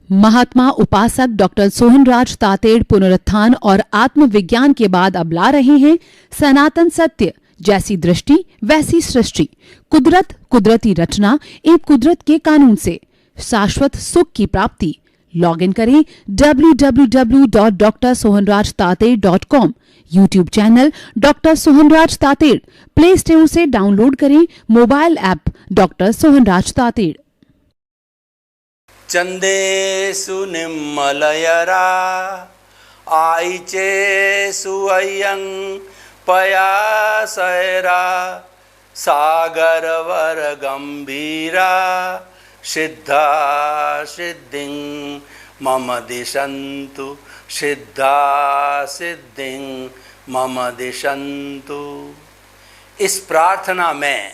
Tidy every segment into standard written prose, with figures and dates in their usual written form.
महात्मा उपासक डॉक्टर सोहनराज तातेड़ पुनरुत्थान और आत्मविज्ञान के बाद अब ला रहे हैं सनातन सत्य, जैसी दृष्टि वैसी सृष्टि, कुदरत, कुदरती रचना एवं कुदरत के कानून से शाश्वत सुख की प्राप्ति। लॉगिन करें www.drsohanrajtated.com, YouTube channel doctor Sohanraj Tated, play store से डाउनलोड करें mobile app doctor Sohanraj Tated. चंदेषु निम्मलयरा आइचेषु अय्यं पयासैरा सागरवर गंभीरा सिद्धा सिद्धिं मम दिशन्तु सिद्धा सिद्धिं मम दिशन्तु। इस प्रार्थना में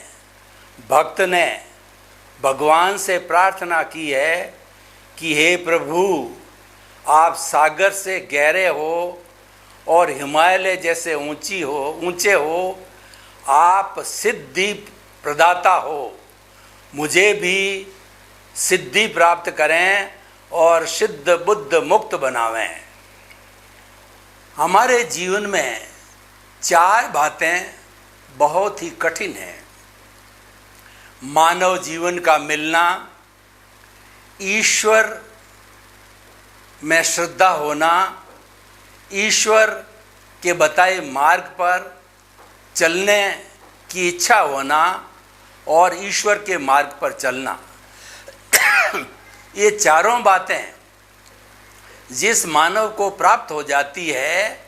भक्त ने भगवान से प्रार्थना की है कि हे प्रभु, आप सागर से गहरे हो और हिमालय जैसे ऊंचे हो, आप सिद्धि प्रदाता हो, मुझे भी सिद्धि प्राप्त करें और सिद्ध बुद्ध मुक्त बनावें। हमारे जीवन में चार बातें बहुत ही कठिन हैं। मानव जीवन का मिलना, ईश्वर में श्रद्धा होना, ईश्वर के बताए मार्ग पर चलने की इच्छा होना और ईश्वर के मार्ग पर चलना। ये चारों बातें जिस मानव को प्राप्त हो जाती है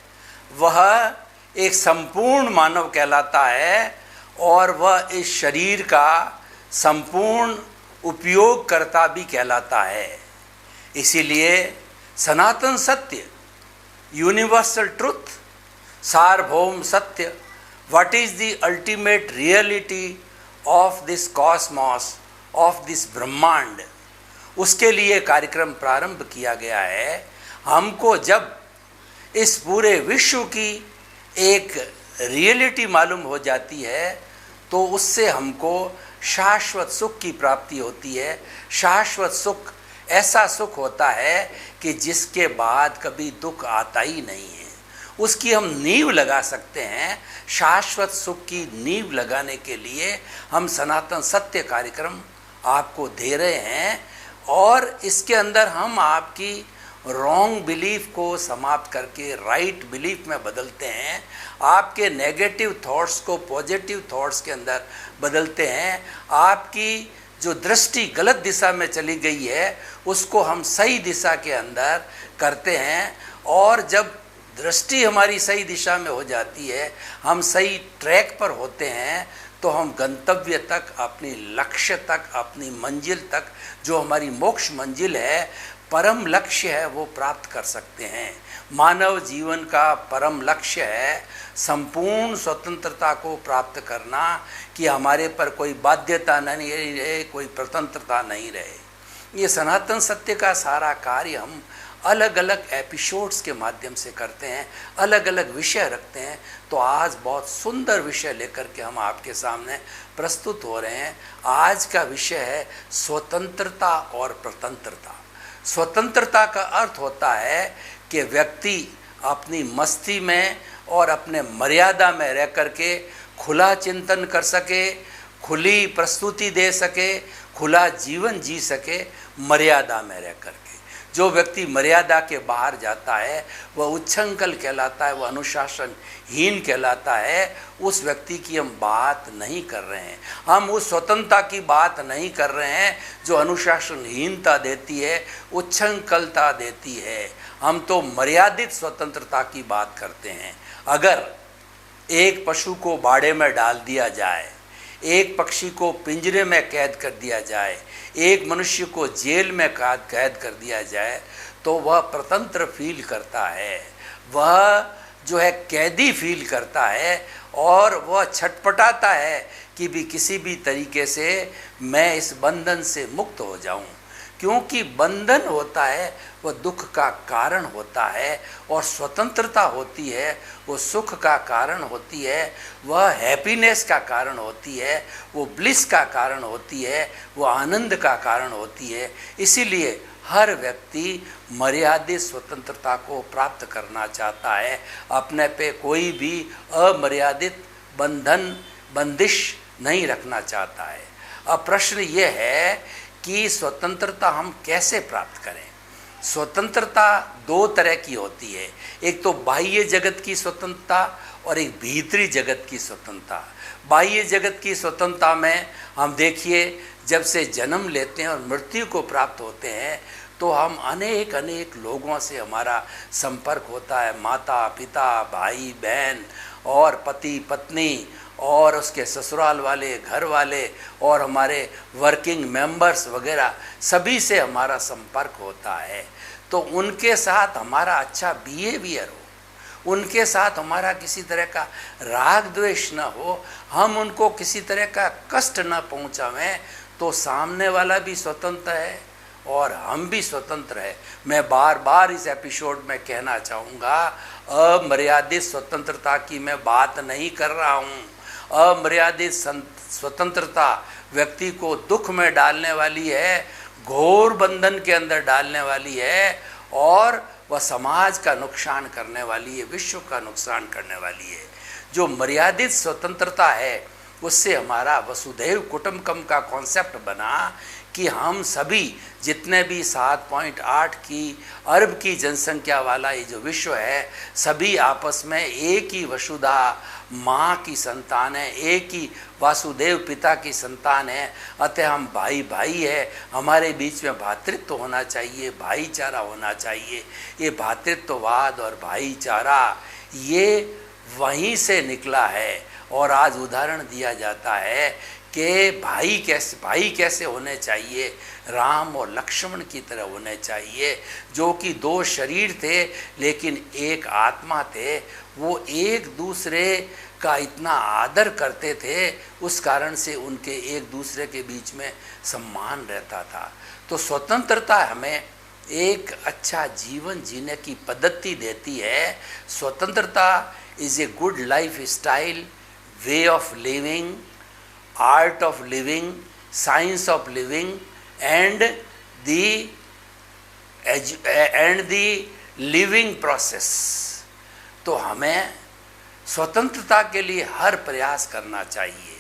वह एक संपूर्ण मानव कहलाता है और वह इस शरीर का संपूर्ण उपयोगकर्ता भी कहलाता है। इसीलिए सनातन सत्य, यूनिवर्सल ट्रुथ, सार्वभौम सत्य, what is the ultimate reality of this Cosmos, of this ब्रह्मांड, उसके लिए कार्यक्रम प्रारंभ किया गया है। हमको जब इस पूरे विश्व की एक रियलिटी मालूम हो जाती है तो उससे हमको शाश्वत सुख की प्राप्ति होती है। शाश्वत सुख ऐसा सुख होता है कि जिसके बाद कभी दुख आता ही नहीं है। उसकी हम नींव लगा सकते हैं। शाश्वत सुख की नींव लगाने के लिए हम सनातन सत्य कार्यक्रम आपको दे रहे हैं और इसके अंदर हम आपकी रॉन्ग बिलीफ को समाप्त करके राइट बिलीफ में बदलते हैं। आपके नेगेटिव थॉट्स को पॉजिटिव थॉट्स के अंदर बदलते हैं। आपकी जो दृष्टि गलत दिशा में चली गई है उसको हम सही दिशा के अंदर करते हैं और जब दृष्टि हमारी सही दिशा में हो जाती है, हम सही ट्रैक पर होते हैं, तो हम गंतव्य तक, अपनी लक्ष्य तक, अपनी मंजिल तक, जो हमारी मोक्ष मंजिल है, परम लक्ष्य है, वो प्राप्त कर सकते हैं। मानव जीवन का परम लक्ष्य है संपूर्ण स्वतंत्रता को प्राप्त करना, कि हमारे पर कोई बाध्यता नहीं रहे, कोई स्वतंत्रता नहीं रहे। ये सनातन सत्य का सारा कार्य हम अलग अलग एपिसोड्स के माध्यम से करते हैं, अलग अलग विषय रखते हैं। तो आज बहुत सुंदर विषय लेकर के हम आपके सामने प्रस्तुत हो रहे हैं। आज का विषय है स्वतंत्रता और प्रतंत्रता। स्वतंत्रता का अर्थ होता है कि व्यक्ति अपनी मस्ती में और अपने मर्यादा में रह करके खुला चिंतन कर सके, खुली प्रस्तुति दे सके, खुला जीवन जी सके, मर्यादा में रह करके। जो व्यक्ति मर्यादा के बाहर जाता है वह उच्छृंखल कहलाता है, वह अनुशासनहीन कहलाता है। उस व्यक्ति की हम बात नहीं कर रहे हैं। हम उस स्वतंत्रता की बात नहीं कर रहे हैं जो अनुशासनहीनता देती है, उच्छृंखलता देती है। हम तो मर्यादित स्वतंत्रता की बात करते हैं। अगर एक पशु को बाड़े में डाल दिया जाए, एक पक्षी को पिंजरे में कैद कर दिया जाए, एक मनुष्य को जेल में कैद कर दिया जाए, तो वह स्वतंत्र फील करता है, वह जो है कैदी फील करता है और वह छटपटाता है कि भी किसी भी तरीके से मैं इस बंधन से मुक्त हो जाऊं। क्योंकि बंधन होता है वह दुख का कारण होता है, और स्वतंत्रता होती है वो सुख का कारण होती है, वह हैप्पीनेस का कारण होती है, वो ब्लिस का कारण होती है, वो आनंद का कारण होती है। इसीलिए हर व्यक्ति मर्यादित स्वतंत्रता को प्राप्त करना चाहता है, अपने पे कोई भी अमर्यादित बंदिश नहीं रखना चाहता है। अब प्रश्न ये है कि स्वतंत्रता हम कैसे प्राप्त करें। स्वतंत्रता दो तरह की होती है, एक तो बाह्य जगत की स्वतंत्रता और एक भीतरी जगत की स्वतंत्रता। बाह्य जगत की स्वतंत्रता में हम देखिए, जब से जन्म लेते हैं और मृत्यु को प्राप्त होते हैं तो हम अनेक लोगों से हमारा संपर्क होता है, माता पिता, भाई बहन और पति पत्नी और उसके ससुराल वाले, घर वाले और हमारे वर्किंग मेंबर्स वगैरह, सभी से हमारा संपर्क होता है। तो उनके साथ हमारा अच्छा बिहेवियर हो, उनके साथ हमारा किसी तरह का राग द्वेष न हो, हम उनको किसी तरह का कष्ट न पहुंचावें, तो सामने वाला भी स्वतंत्र है और हम भी स्वतंत्र है। मैं बार बार इस एपिसोड में कहना चाहूँगा, अमर्यादित स्वतंत्रता की मैं बात नहीं कर रहा हूँ। अमर्यादित स्वतंत्रता व्यक्ति को दुख में डालने वाली है, घोर बंधन के अंदर डालने वाली है, और वह समाज का नुकसान करने वाली है, विश्व का नुकसान करने वाली है। जो मर्यादित स्वतंत्रता है उससे हमारा वसुधैव कुटुंबकम का कॉन्सेप्ट बना कि हम सभी जितने भी 7.8 अरब की जनसंख्या वाला ये जो विश्व है, सभी आपस में एक ही वसुधा माँ की संतान है, एक ही वासुदेव पिता की संतान है। अतः हम भाई भाई है, हमारे बीच में भ्रातृत्व होना चाहिए, भाईचारा होना चाहिए। ये भ्रातृत्ववाद और भाईचारा ये वहीं से निकला है, और आज उदाहरण दिया जाता है कि भाई कैसे होने चाहिए, राम और लक्ष्मण की तरह होने चाहिए, जो कि दो शरीर थे लेकिन एक आत्मा थे। वो एक दूसरे का इतना आदर करते थे, उस कारण से उनके एक दूसरे के बीच में सम्मान रहता था। तो स्वतंत्रता हमें एक अच्छा जीवन जीने की पद्धति देती है। स्वतंत्रता is a good life style, way of living, art of living, science of living, and the living process। तो हमें स्वतंत्रता के लिए हर प्रयास करना चाहिए।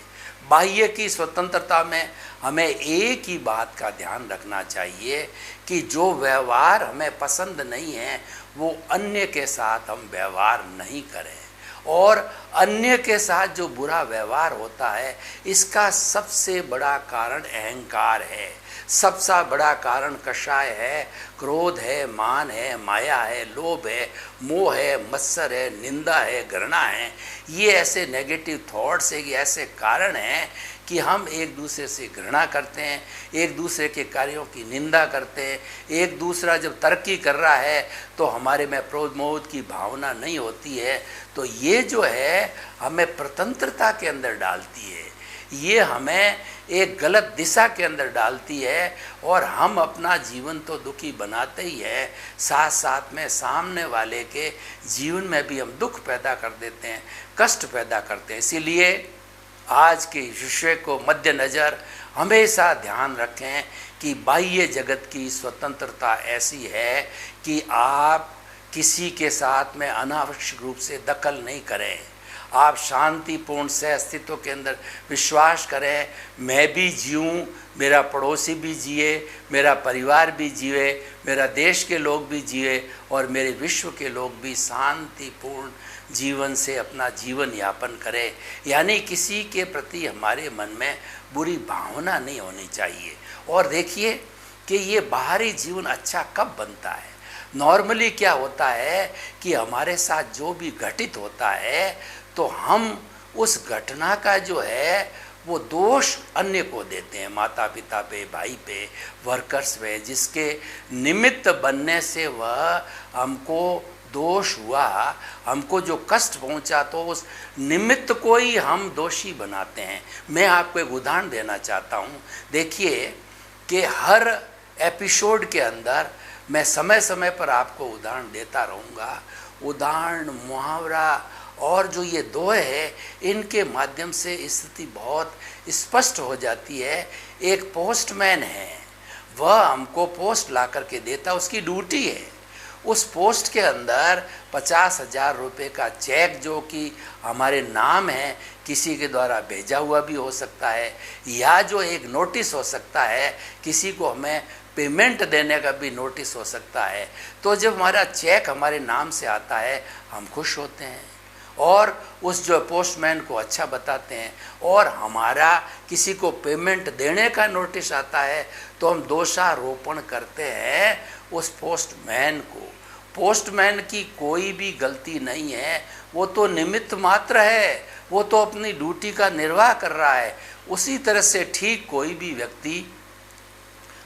बाह्य की स्वतंत्रता में हमें एक ही बात का ध्यान रखना चाहिए कि जो व्यवहार हमें पसंद नहीं है वो अन्य के साथ हम व्यवहार नहीं करें, और अन्य के साथ जो बुरा व्यवहार होता है इसका सबसे बड़ा कारण अहंकार है, सबसे बड़ा कारण कषाय है, क्रोध है, मान है, माया है, लोभ है, मोह है, मत्सर है, निंदा है, घृणा है। ये ऐसे नेगेटिव थॉट्स है, ये ऐसे कारण हैं कि हम एक दूसरे से घृणा करते हैं, एक दूसरे के कार्यों की निंदा करते हैं। एक दूसरा जब तरक्की कर रहा है तो हमारे में प्रमोद की भावना नहीं होती है। तो ये जो है हमें प्रतंत्रता के अंदर डालती है, ये हमें एक गलत दिशा के अंदर डालती है, और हम अपना जीवन तो दुखी बनाते ही है, साथ साथ में सामने वाले के जीवन में भी हम दुख पैदा कर देते हैं, कष्ट पैदा करते हैं। इसीलिए आज के विषय को मद्देनज़र हमेशा ध्यान रखें कि बाह्य जगत की स्वतंत्रता ऐसी है कि आप किसी के साथ में अनावश्यक रूप से दखल नहीं करें। आप शांतिपूर्ण से अस्तित्व के अंदर विश्वास करें, मैं भी जीऊँ, मेरा पड़ोसी भी जिए, मेरा परिवार भी जिए, मेरा देश के लोग भी जिए, और मेरे विश्व के लोग भी शांतिपूर्ण जीवन से अपना जीवन यापन करें। यानी किसी के प्रति हमारे मन में बुरी भावना नहीं होनी चाहिए। और देखिए कि ये बाहरी जीवन अच्छा कब बनता है। नॉर्मली क्या होता है कि हमारे साथ जो भी घटित होता है तो हम उस घटना का जो है वो दोष अन्य को देते हैं, माता पिता पे, भाई पे, वर्कर्स पे, जिसके निमित्त बनने से वह हमको दोष हुआ, हमको जो कष्ट पहुंचा, तो उस निमित्त को ही हम दोषी बनाते हैं। मैं आपको एक उदाहरण देना चाहता हूं। देखिए कि हर एपिसोड के अंदर मैं समय समय पर आपको उदाहरण देता रहूँगा। उदाहरण, मुहावरा और जो ये दोहे है, इनके माध्यम से स्थिति बहुत स्पष्ट हो जाती है। एक पोस्टमैन है, वह हमको पोस्ट ला करके देता, उसकी ड्यूटी है। उस पोस्ट के अंदर 50,000 रुपये का चेक जो कि हमारे नाम है, किसी के द्वारा भेजा हुआ भी हो सकता है, या जो एक नोटिस हो सकता है, किसी को हमें पेमेंट देने का भी नोटिस हो सकता है। तो जब हमारा चेक हमारे नाम से आता है, हम खुश होते हैं और उस जो पोस्टमैन को अच्छा बताते हैं। और हमारा किसी को पेमेंट देने का नोटिस आता है तो हम दोषारोपण करते हैं उस पोस्टमैन को। पोस्टमैन की कोई भी गलती नहीं है, वो तो निमित्त मात्र है, वो तो अपनी ड्यूटी का निर्वाह कर रहा है। उसी तरह से ठीक कोई भी व्यक्ति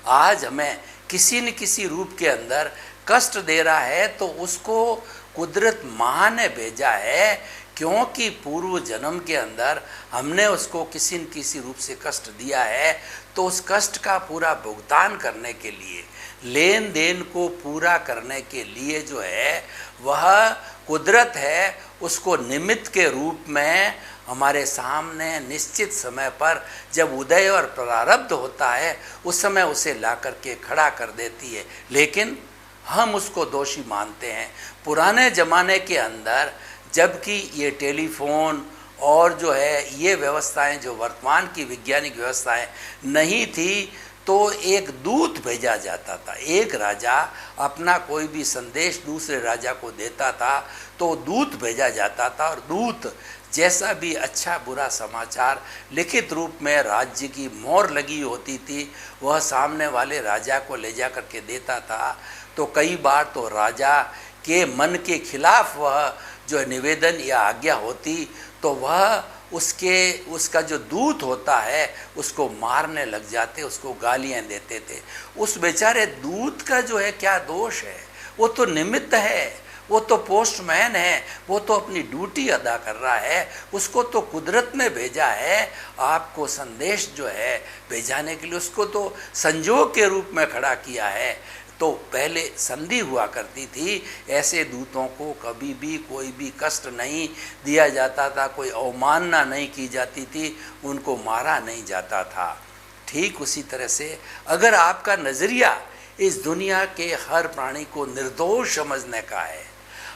आज हमें किसी न किसी रूप के अंदर कष्ट दे रहा है तो उसको कुदरत माँ ने भेजा है, क्योंकि पूर्व जन्म के अंदर हमने उसको किसी न किसी रूप से कष्ट दिया है। तो उस कष्ट का पूरा भुगतान करने के लिए, लेन देन को पूरा करने के लिए जो है वह कुदरत है, उसको निमित्त के रूप में हमारे सामने निश्चित समय पर जब उदय और प्रारब्ध होता है, उस समय उसे ला करके खड़ा कर देती है। लेकिन हम उसको दोषी मानते हैं। पुराने ज़माने के अंदर जबकि ये टेलीफोन और जो है ये व्यवस्थाएं जो वर्तमान की वैज्ञानिक व्यवस्थाएं नहीं थी, तो एक दूत भेजा जाता था। एक राजा अपना कोई भी संदेश दूसरे राजा को देता था तो दूत भेजा जाता था, और दूत जैसा भी अच्छा बुरा समाचार लिखित रूप में राज्य की मोहर लगी होती थी, वह सामने वाले राजा को ले जा करके देता था। तो कई बार तो राजा के मन के खिलाफ वह जो निवेदन या आज्ञा होती तो वह उसका जो दूत होता है उसको मारने लग जाते, उसको गालियां देते थे। उस बेचारे दूत का जो है क्या दोष है? वो तो निमित्त है, वो तो पोस्टमैन है, वो तो अपनी ड्यूटी अदा कर रहा है। उसको तो कुदरत ने भेजा है आपको संदेश जो है भेजाने के लिए, उसको तो संजोग के रूप में खड़ा किया है। तो पहले संधि हुआ करती थी, ऐसे दूतों को कभी भी कोई भी कष्ट नहीं दिया जाता था, कोई अवमानना नहीं की जाती थी, उनको मारा नहीं जाता था। ठीक उसी तरह से अगर आपका नज़रिया इस दुनिया के हर प्राणी को निर्दोष समझने का है,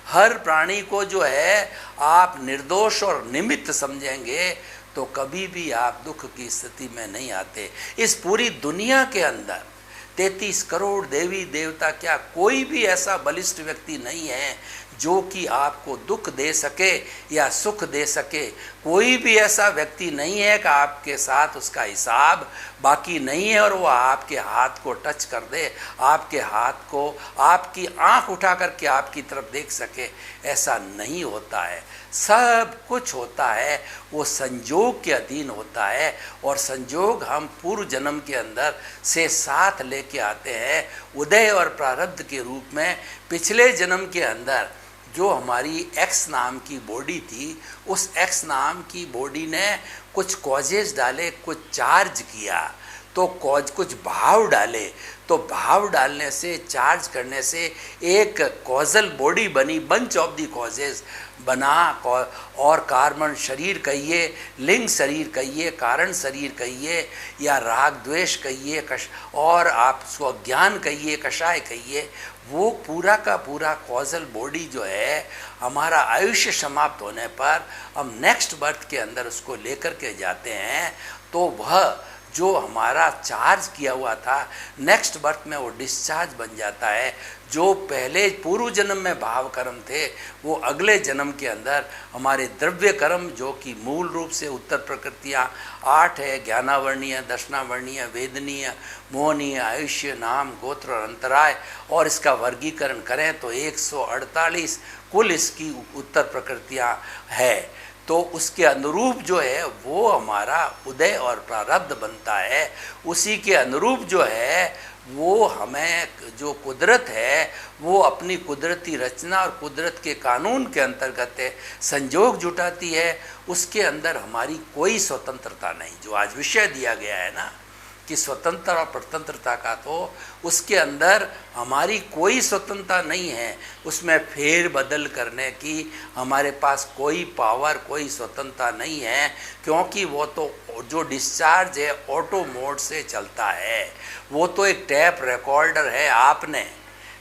हर प्राणी को जो है आप निर्दोष और निमित्त समझेंगे, तो कभी भी आप दुख की स्थिति में नहीं आते। इस पूरी दुनिया के अंदर 33 करोड़ देवी देवता, क्या कोई भी ऐसा बलिष्ठ व्यक्ति नहीं है जो कि आपको दुख दे सके या सुख दे सके? कोई भी ऐसा व्यक्ति नहीं है कि आपके साथ उसका हिसाब बाकी नहीं है और वो आपके हाथ को टच कर दे, आपके हाथ को, आपकी आंख उठा करके आपकी तरफ देख सके। ऐसा नहीं होता है। सब कुछ होता है वो संजोग के अधीन होता है, और संजोग हम पूर्व जन्म के अंदर से साथ लेके आते हैं उदय और प्रारब्ध के रूप में। पिछले जन्म के अंदर जो हमारी एक्स नाम की बॉडी थी, उस एक्स नाम की बॉडी ने कुछ कॉजेज डाले, कुछ चार्ज किया, तो कुछ भाव डाले, तो भाव डालने से, चार्ज करने से एक कॉजल बॉडी बनी, बंच ऑफ दी कॉजेज बना। और कार्बन शरीर कहिए, लिंग शरीर कहिए, कारण शरीर कहिए, या राग द्वेष कहिए, और आप स्वज्ञान कहिए, कषाय कहिए, वो पूरा का पूरा कॉजल बॉडी जो है हमारा आयुष्य समाप्त होने पर हम नेक्स्ट बर्थ के अंदर उसको लेकर के जाते हैं। तो वह जो हमारा चार्ज किया हुआ था नेक्स्ट बर्थ में वो डिस्चार्ज बन जाता है। जो पहले पूर्व जन्म में भाव कर्म थे वो अगले जन्म के अंदर हमारे द्रव्य कर्म, जो कि मूल रूप से उत्तर प्रकृतियाँ 8 है, ज्ञानावर्णीय, दर्शनावर्णीय, वेदनीय, मोहनीय, आयुष्य, नाम, गोत्र और अंतराय, और इसका वर्गीकरण करें तो 148 कुल इसकी उत्तर प्रकृतियाँ है। तो उसके अनुरूप जो है वो हमारा उदय और प्रारब्ध बनता है। उसी के अनुरूप जो है वो हमें जो कुदरत है वो अपनी कुदरती रचना और कुदरत के कानून के अंतर्गत संजोग जुटाती है। उसके अंदर हमारी कोई स्वतंत्रता नहीं। जो आज विषय दिया गया है ना कि स्वतंत्र और प्रतंत्रता का, तो उसके अंदर हमारी कोई स्वतंत्रता नहीं है, उसमें फेर बदल करने की हमारे पास कोई पावर, कोई स्वतंत्रता नहीं है, क्योंकि वो तो जो डिस्चार्ज है ऑटो मोड से चलता है। वो तो एक टैप रिकॉर्डर है। आपने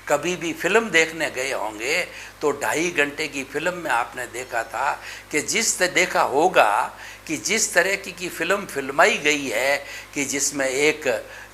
कभी भी फिल्म देखने गए होंगे तो 2.5 घंटे की फिल्म में आपने देखा था कि देखा होगा कि जिस तरह की फिल्म फिल्माई गई है कि जिसमें एक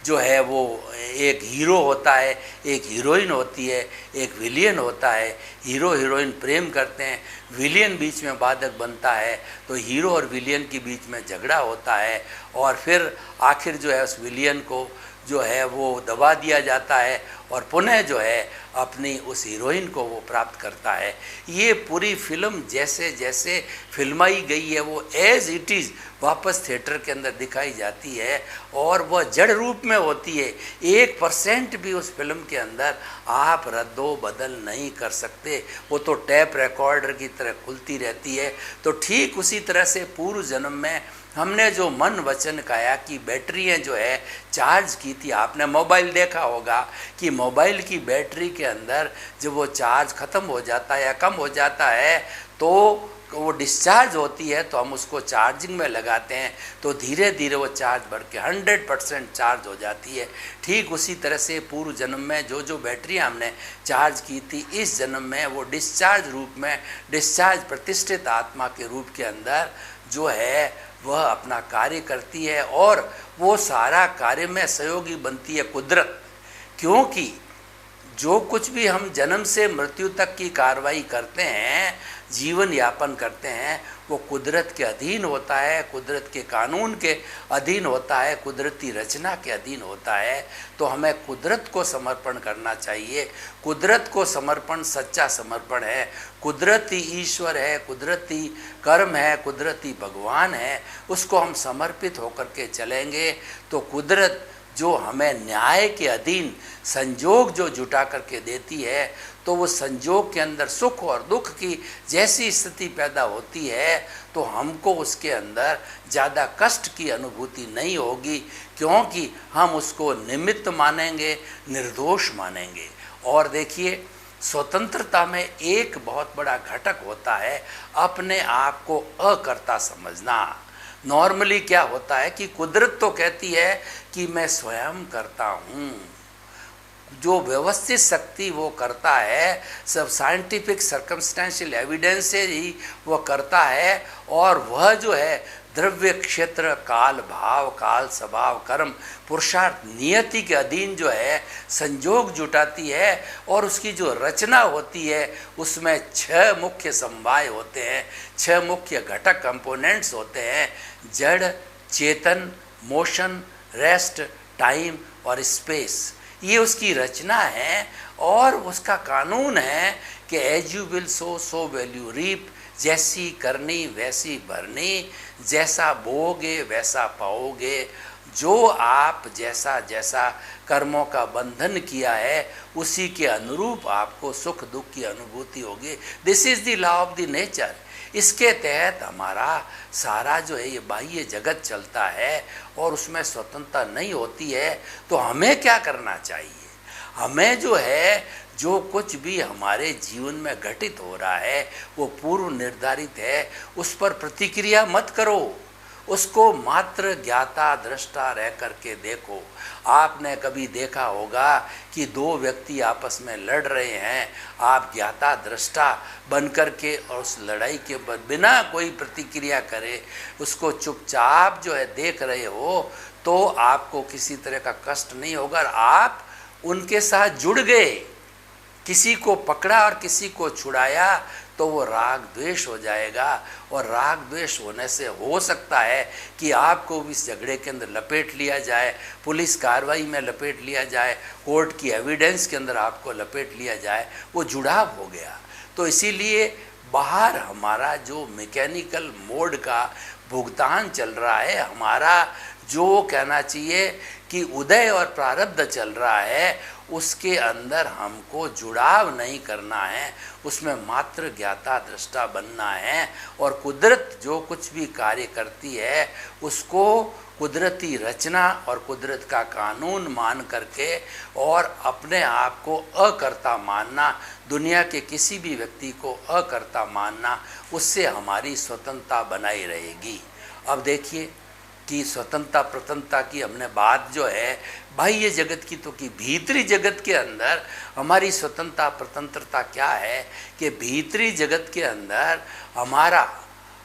जो है वो एक हीरो होता है, एक हीरोइन होती है, एक विलियन होता है। हीरो हीरोइन प्रेम करते हैं, विलियन बीच में बाधक बनता है, तो हीरो और विलियन के बीच में झगड़ा होता है और फिर आखिर जो है उस विलियन को जो है वो दबा दिया जाता है और पुनः जो है अपनी उस हीरोइन को वो प्राप्त करता है। ये पूरी फिल्म जैसे जैसे फिल्माई गई है वो एज इट इज़ वापस थिएटर के अंदर दिखाई जाती है और वह जड़ रूप में होती है। 1% भी उस फिल्म के अंदर आप रद्दो बदल नहीं कर सकते, वो तो टैप रिकॉर्डर की तरह खुलती रहती है। तो ठीक उसी तरह से पूर्व जन्म में हमने जो मन वचन काया की बैटरियाँ जो है चार्ज की थी। आपने मोबाइल देखा होगा कि मोबाइल की बैटरी के अंदर जब वो चार्ज ख़त्म हो जाता है या कम हो जाता है तो वो डिस्चार्ज होती है, तो हम उसको चार्जिंग में लगाते हैं तो धीरे धीरे वो चार्ज बढ़ के 100% चार्ज हो जाती है। ठीक उसी तरह से पूर्व जन्म में जो जो बैटरी हमने चार्ज की थी, इस जन्म में वो डिस्चार्ज रूप में, डिस्चार्ज प्रतिष्ठित आत्मा के रूप के अंदर जो है वह अपना कार्य करती है और वो सारा कार्य में सहयोगी बनती है कुदरत। क्योंकि जो कुछ भी हम जन्म से मृत्यु तक की कार्रवाई करते हैं, जीवन यापन करते हैं, वो कुदरत के अधीन होता है, कुदरत के कानून के अधीन होता है, कुदरती रचना के अधीन होता है। तो हमें कुदरत को समर्पण करना चाहिए। कुदरत को समर्पण सच्चा समर्पण है। कुदरती ईश्वर है, कुदरती कर्म है, कुदरती भगवान है, उसको हम समर्पित होकर के चलेंगे तो कुदरत जो हमें न्याय के अधीन संजोग जो जुटा करके देती है, तो वो संजोग के अंदर सुख और दुख की जैसी स्थिति पैदा होती है तो हमको उसके अंदर ज़्यादा कष्ट की अनुभूति नहीं होगी, क्योंकि हम उसको निमित्त मानेंगे, निर्दोष मानेंगे। और देखिए, स्वतंत्रता में एक बहुत बड़ा घटक होता है अपने आप को अकर्ता समझना। नॉर्मली क्या होता है कि कुदरत तो कहती है कि मैं स्वयं करता हूँ, जो व्यवस्थित शक्ति वो करता है, सब साइंटिफिक सर्कमस्टेंशियल एविडेंस से ही वो करता है। और वह जो है द्रव्य क्षेत्र काल भाव काल स्वभाव कर्म पुरुषार्थ नियति के अधीन जो है संजोग जुटाती है और उसकी जो रचना होती है उसमें 6 मुख्य समवाय होते हैं, 6 मुख्य घटक कंपोनेंट्स होते हैं, जड़, चेतन, मोशन, रेस्ट, टाइम और स्पेस। ये उसकी रचना है और उसका कानून है कि as you will sow will you reap. जैसी करनी वैसी भरनी, जैसा बोओगे वैसा पाओगे। जो आप जैसा जैसा कर्मों का बंधन किया है उसी के अनुरूप आपको सुख दुख की अनुभूति होगी। This is the law of the nature. इसके तहत हमारा सारा जो है ये बाह्य जगत चलता है और उसमें स्वतंत्रता नहीं होती है। तो हमें क्या करना चाहिए? हमें जो है जो कुछ भी हमारे जीवन में घटित हो रहा है वो पूर्व निर्धारित है, उस पर प्रतिक्रिया मत करो, उसको मात्र ज्ञाता दृष्टा रह करके देखो। आपने कभी देखा होगा कि 2 व्यक्ति आपस में लड़ रहे हैं, आप ज्ञाता दृष्टा बन करके और उस लड़ाई के ऊपर बिना कोई प्रतिक्रिया करे उसको चुपचाप जो है देख रहे हो तो आपको किसी तरह का कष्ट नहीं होगा। आप उनके साथ जुड़ गए, किसी को पकड़ा और किसी को छुड़ाया तो वो राग द्वेष हो जाएगा और राग द्वेष होने से हो सकता है कि आपको भी इस झगड़े के अंदर लपेट लिया जाए, पुलिस कार्रवाई में लपेट लिया जाए, कोर्ट की एविडेंस के अंदर आपको लपेट लिया जाए। वो जुड़ाव हो गया। तो इसीलिए बाहर हमारा जो मैकेनिकल मोड का भुगतान चल रहा है, हमारा जो कहना चाहिए कि उदय और प्रारब्ध चल रहा है, उसके अंदर हमको जुड़ाव नहीं करना है, उसमें मात्र ज्ञाता दृष्टा बनना है। और कुदरत जो कुछ भी कार्य करती है उसको कुदरती रचना और कुदरत का कानून मान करके और अपने आप को अकर्ता मानना, दुनिया के किसी भी व्यक्ति को अकर्ता मानना, उससे हमारी स्वतंत्रता बनाई रहेगी। अब देखिए कि स्वतंत्रता प्रतंत्रता की हमने बात जो है बाह्य जगत की तो की, भीतरी जगत के अंदर हमारी स्वतंत्रता प्रतंत्रता क्या है कि भीतरी जगत के अंदर हमारा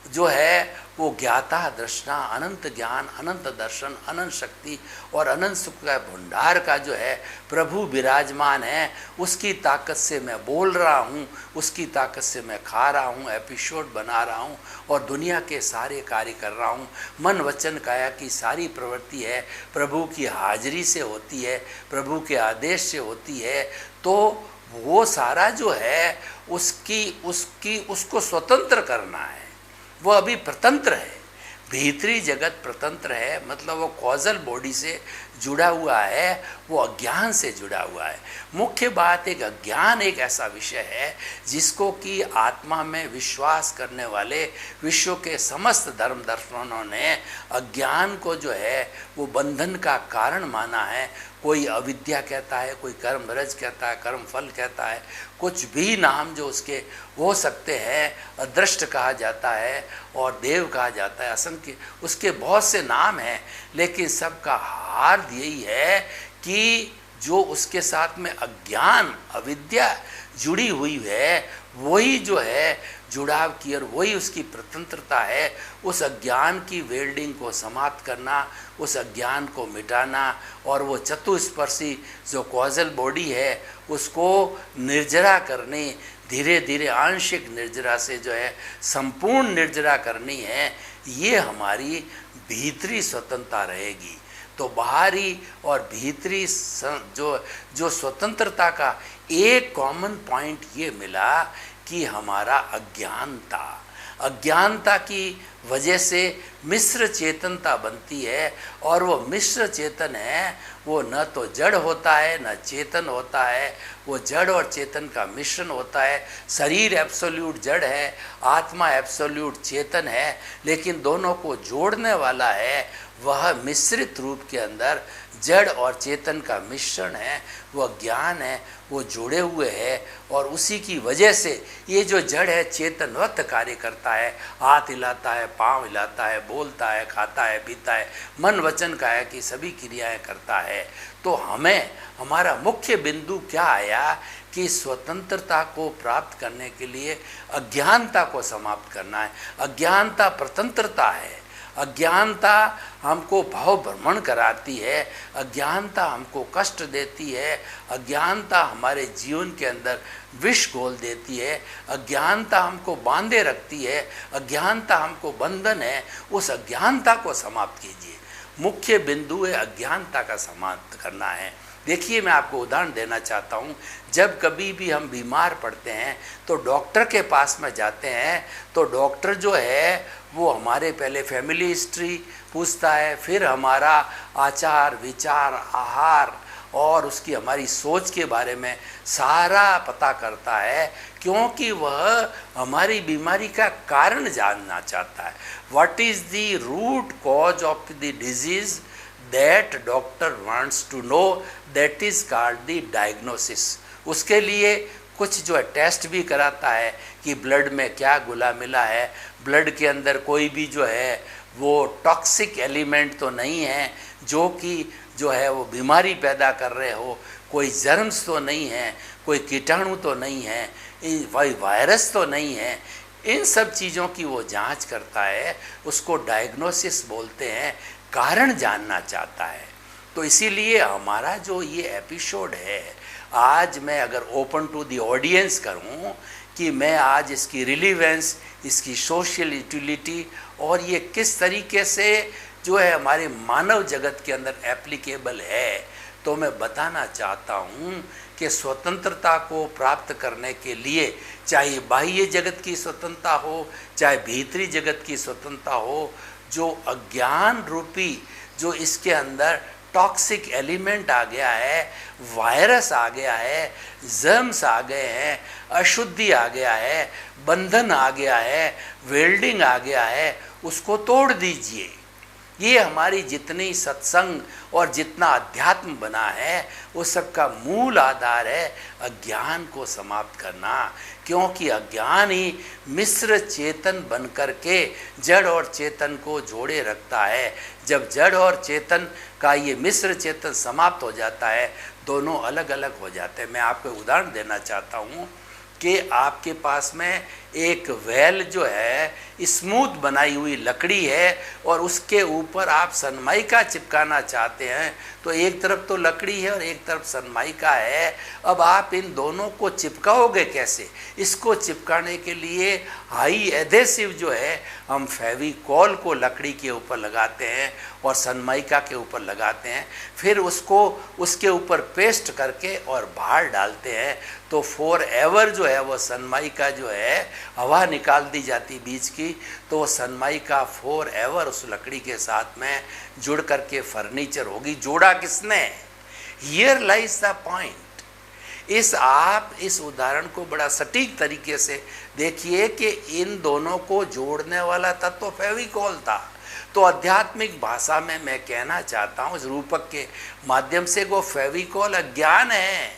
जो है वो ज्ञाता दृष्टा, अनंत ज्ञान, अनंत दर्शन, अनंत शक्ति और अनंत सुख का भंडार का जो है प्रभु विराजमान है। उसकी ताकत से मैं बोल रहा हूँ, उसकी ताकत से मैं खा रहा हूँ, एपिसोड बना रहा हूँ और दुनिया के सारे कार्य कर रहा हूँ। मन वचन काया की सारी प्रवृत्ति है प्रभु की हाजिरी से होती है, प्रभु के आदेश से होती है। तो वो सारा जो है उसको स्वतंत्र करना है। वो अभी प्रतंत्र है, भीतरी जगत प्रतंत्र है, मतलब वो कॉजल बॉडी से जुड़ा हुआ है, वो अज्ञान से जुड़ा हुआ है। मुख्य बात एक अज्ञान एक ऐसा विषय है जिसको कि आत्मा में विश्वास करने वाले विश्व के समस्त धर्म दर्शनों ने अज्ञान को जो है वो बंधन का कारण माना है। कोई अविद्या कहता है, कोई कर्म रज कहता है, कर्म फल कहता है, कुछ भी नाम जो उसके हो सकते हैं। अदृष्ट कहा जाता है और देव कहा जाता है, असंख्य उसके बहुत से नाम हैं, लेकिन सबका हार यही है कि जो उसके साथ में अज्ञान अविद्या जुड़ी हुई है वही जो है जुड़ाव की और वही उसकी प्रतंत्रता है। उस अज्ञान की वेल्डिंग को समाप्त करना, उस अज्ञान को मिटाना और वो चतुस्पर्शी जो कॉजल बॉडी है उसको निर्जरा करने, धीरे धीरे आंशिक निर्जरा से जो है संपूर्ण निर्जरा करनी है। ये हमारी भीतरी स्वतंत्रता रहेगी। तो बाहरी और भीतरी जो स्वतंत्रता का एक कॉमन पॉइंट ये मिला कि हमारा अज्ञानता की वजह से मिश्र चेतनता बनती है। और वो मिश्र चेतन है वो न तो जड़ होता है न चेतन होता है, वो जड़ और चेतन का मिश्रण होता है। शरीर एब्सोल्यूट जड़ है, आत्मा एब्सोल्यूट चेतन है, लेकिन दोनों को जोड़ने वाला है वह मिश्रित रूप के अंदर जड़ और चेतन का मिश्रण है, वह ज्ञान है, वो जुड़े हुए है। और उसी की वजह से ये जो जड़ है चेतनवत कार्य करता है, हाथ हिलाता है, पाँव हिलाता है, बोलता है, खाता है, पीता है, मन वचन काया की सभी क्रियाएं करता है। तो हमें हमारा मुख्य बिंदु क्या आया कि स्वतंत्रता को प्राप्त करने के लिए अज्ञानता को समाप्त करना है। अज्ञानता प्रतंत्रता है। अज्ञानता हमको भाव भ्रमण कराती है, अज्ञानता हमको कष्ट देती है, अज्ञानता हमारे जीवन के अंदर विष घोल देती है, अज्ञानता हमको बांधे रखती है, अज्ञानता हमको बंधन है। उस अज्ञानता को समाप्त कीजिए। मुख्य बिंदु है अज्ञानता का समाप्त करना है। देखिए मैं आपको उदाहरण देना चाहता हूँ। जब कभी भी हम बीमार पड़ते हैं तो डॉक्टर के पास में जाते हैं तो डॉक्टर जो है वो हमारे पहले फैमिली हिस्ट्री पूछता है, फिर हमारा आचार विचार आहार और उसकी हमारी सोच के बारे में सारा पता करता है, क्योंकि वह हमारी बीमारी का कारण जानना चाहता है। What is the root cause of the disease that doctor wants to know, that is called the diagnosis. उसके लिए कुछ जो है टेस्ट भी कराता है कि ब्लड में क्या घुला मिला है, ब्लड के अंदर कोई भी जो है वो टॉक्सिक एलिमेंट तो नहीं है जो कि जो है वो बीमारी पैदा कर रहे हो, कोई जर्म्स तो नहीं है, कोई कीटाणु तो नहीं है, वायरस तो नहीं है। इन सब चीज़ों की वो जांच करता है, उसको डायग्नोसिस बोलते हैं, कारण जानना चाहता है। तो इसीलिए हमारा जो ये एपिसोड है, आज मैं अगर ओपन टू द ऑडियंस करूं कि मैं आज इसकी रिलीवेंस, इसकी सोशल यूटिलिटी और ये किस तरीके से जो है हमारे मानव जगत के अंदर एप्लीकेबल है, तो मैं बताना चाहता हूँ कि स्वतंत्रता को प्राप्त करने के लिए चाहे बाह्य जगत की स्वतंत्रता हो, चाहे भीतरी जगत की स्वतंत्रता हो, जो अज्ञान रूपी जो इसके अंदर टॉक्सिक एलिमेंट आ गया है, वायरस आ गया है, जर्म्स आ गए हैं, अशुद्धि आ गया है, बंधन आ गया है, वेल्डिंग आ गया है, उसको तोड़ दीजिए। ये हमारी जितनी सत्संग और जितना अध्यात्म बना है उस सब का मूल आधार है अज्ञान को समाप्त करना, क्योंकि अज्ञान ही मिश्र चेतन बन कर के जड़ और चेतन को जोड़े रखता है। जब जड़ और चेतन का ये मिश्र चेतन समाप्त हो जाता है, दोनों अलग अलग हो जाते हैं। मैं आपको उदाहरण देना चाहता हूँ कि आपके पास में एक वेल जो है स्मूथ बनाई हुई लकड़ी है और उसके ऊपर आप सनमाइका चिपकाना चाहते हैं, तो एक तरफ तो लकड़ी है और एक तरफ सनमाइका है। अब आप इन दोनों को चिपकाओगे कैसे? इसको चिपकाने के लिए हाई एडेसिव जो है हम फेविकॉल को लकड़ी के ऊपर लगाते हैं और सनमाइका के ऊपर लगाते हैं, फिर उसको उसके ऊपर पेस्ट करके और बाहर डालते हैं, तो फॉर एवर जो है वो सनमाइका जो है हवा निकाल दी जाती बीच की, तो वो सनमाइका फॉर एवर उस लकड़ी के साथ में जुड़ करके फर्नीचर होगी। जोड़ा किसने? Here lies the point. आप इस उदाहरण को बड़ा सटीक तरीके से देखिए कि इन दोनों को जोड़ने वाला तत्व तो फेविकॉल था। तो आध्यात्मिक भाषा में मैं कहना चाहता हूँ इस रूपक के माध्यम से, वो फेविकॉल अज्ञान है,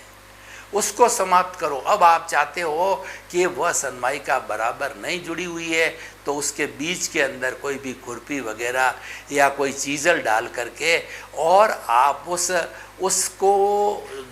उसको समाप्त करो। अब आप चाहते हो कि वह सनमाइका बराबर नहीं जुड़ी हुई है, तो उसके बीच के अंदर कोई भी खुरपी वगैरह या कोई चीज़ल डाल करके और आप उसको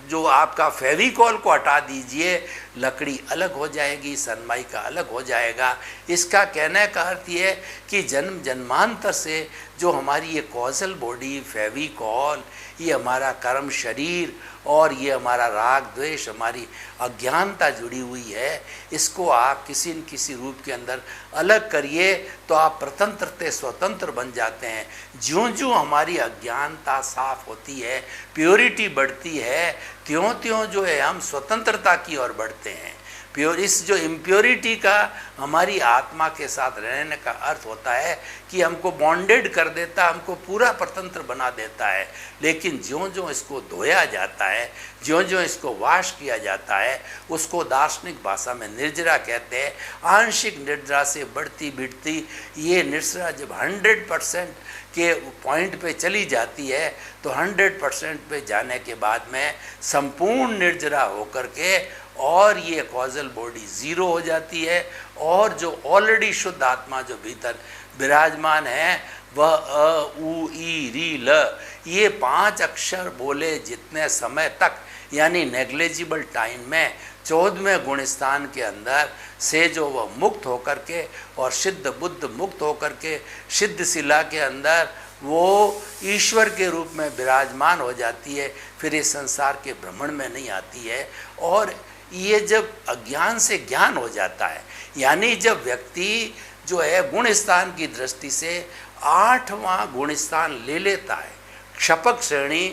जो आपका फेविकॉल को हटा दीजिए, लकड़ी अलग हो जाएगी, सनमाइका अलग हो जाएगा। इसका कहने का अर्थ ये है कि जन्म जन्मांतर से जो हमारी ये कॉजल बॉडी फेविकॉल, ये हमारा कर्म शरीर और ये हमारा राग द्वेष, हमारी अज्ञानता जुड़ी हुई है, इसको आप किसी न किसी रूप के अंदर अलग करिए तो आप प्रतंत्रते स्वतंत्र बन जाते हैं। ज्यों ज्यों हमारी अज्ञानता साफ होती है, प्योरिटी बढ़ती है, त्यों त्यों जो है हम स्वतंत्रता की ओर बढ़ते हैं। इस जो इम्प्योरिटी का हमारी आत्मा के साथ रहने का अर्थ होता है कि हमको बॉन्डेड कर देता, हमको पूरा स्वतंत्र बना देता है। लेकिन ज्यों ज्यों इसको धोया जाता है, ज्यों ज्यों इसको वाश किया जाता है, उसको दार्शनिक भाषा में निर्जरा कहते हैं। आंशिक निर्जरा से बढ़ती बिड़ती ये निर्जरा जब 100% के पॉइंट पे चली जाती है, तो 100% पे जाने के बाद में संपूर्ण निर्जरा होकर के और ये कॉजल बॉडी ज़ीरो हो जाती है, और जो ऑलरेडी शुद्ध आत्मा जो भीतर विराजमान है वह अ उ ई री ल, ये 5 अक्षर बोले जितने समय तक, यानी नेग्लेजिबल टाइम में 14वें गुण स्थान के अंदर से जो वह मुक्त होकर के और सिद्ध बुद्ध मुक्त होकर के सिद्ध शिला के अंदर वो ईश्वर के रूप में विराजमान हो जाती है, फिर इस संसार के भ्रमण में नहीं आती है। और ये जब अज्ञान से ज्ञान हो जाता है, यानी जब व्यक्ति जो है गुण स्थान की दृष्टि से 8वां गुण स्थान ले लेता है, क्षपक श्रेणी,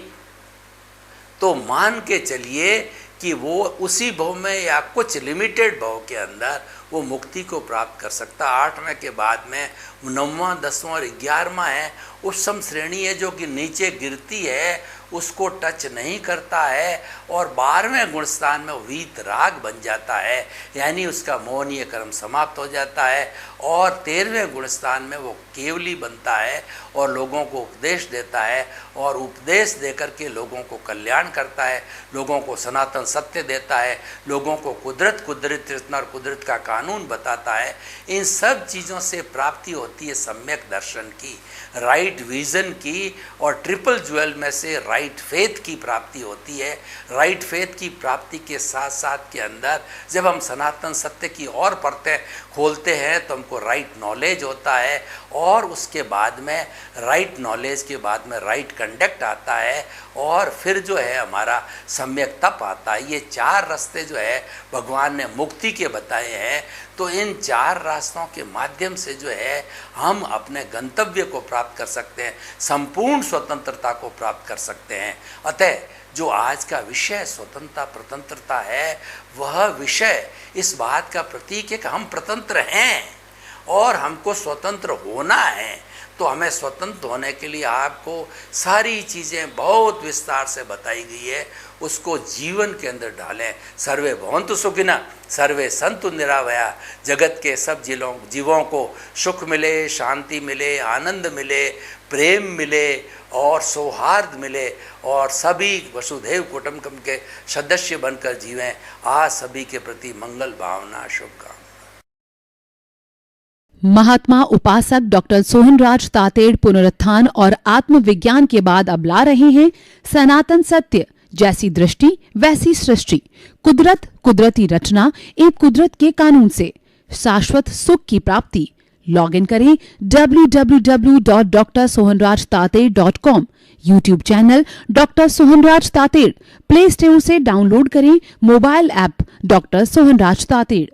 तो मान के चलिए कि वो उसी भव में या कुछ लिमिटेड भव के अंदर वो मुक्ति को प्राप्त कर सकता। 8वें के बाद में 9वां 10वां और 11वां है, उत्तम श्रेणी है जो कि नीचे गिरती है, उसको टच नहीं करता है, और 12वें गुण स्थान में वीत राग बन जाता है, यानी उसका मोहनीय कर्म समाप्त हो जाता है। और 13वें गुण स्थान में वो केवली बनता है और लोगों को उपदेश देता है, और उपदेश देकर के लोगों को कल्याण करता है, लोगों को सनातन सत्य देता है, लोगों को कुदरत कृष्ण और कुदरत का कानून बताता है। इन सब चीज़ों से प्राप्ति होती है सम्यक दर्शन की, राइट विजन की, और ट्रिपल ज्वेल में से राइट फेथ की प्राप्ति होती है। राइट फेथ की प्राप्ति के साथ साथ के अंदर जब हम सनातन सत्य की और परतें खोलते हैं तो हमको राइट नॉलेज होता है, और उसके बाद में राइट नॉलेज के बाद में राइट कंडक्ट आता है, और फिर जो है हमारा सम्यक तप आता है। ये 4 रास्ते जो है भगवान ने मुक्ति के बताए हैं। तो इन 4 रास्तों के माध्यम से जो है हम अपने गंतव्य को प्राप्त कर सकते हैं, संपूर्ण स्वतंत्रता को प्राप्त कर सकते हैं। अतः जो आज का विषय स्वतंत्रता प्रतंत्रता है, वह विषय इस बात का प्रतीक है कि हम प्रतंत्र हैं और हमको स्वतंत्र होना है। तो हमें स्वतंत्र होने के लिए आपको सारी चीज़ें बहुत विस्तार से बताई गई है, उसको जीवन के अंदर डालें। सर्वे भवन्तु सुखिनः, सर्वे सन्तु निरामया। जगत के सब जीवों को सुख मिले, शांति मिले, आनंद मिले, प्रेम मिले और सौहार्द मिले और सभी वसुधैव कुटुम्बकम के सदस्य बनकर जीवें। आज सभी के प्रति मंगल भावना, शुभकामना। महात्मा उपासक डॉक्टर सोहनराज तातेड़ पुनरुत्थान और आत्मविज्ञान के बाद अब ला रहे हैं सनातन सत्य, जैसी दृष्टि वैसी सृष्टि, कुदरत, कुदरती रचना एवं कुदरत के कानून से शाश्वत सुख की प्राप्ति। लॉगिन करें www.drsohanrajtated.com। YouTube channel doctor Sohanraj Tated. Play store से डाउनलोड करें mobile app doctor Sohanraj Tated.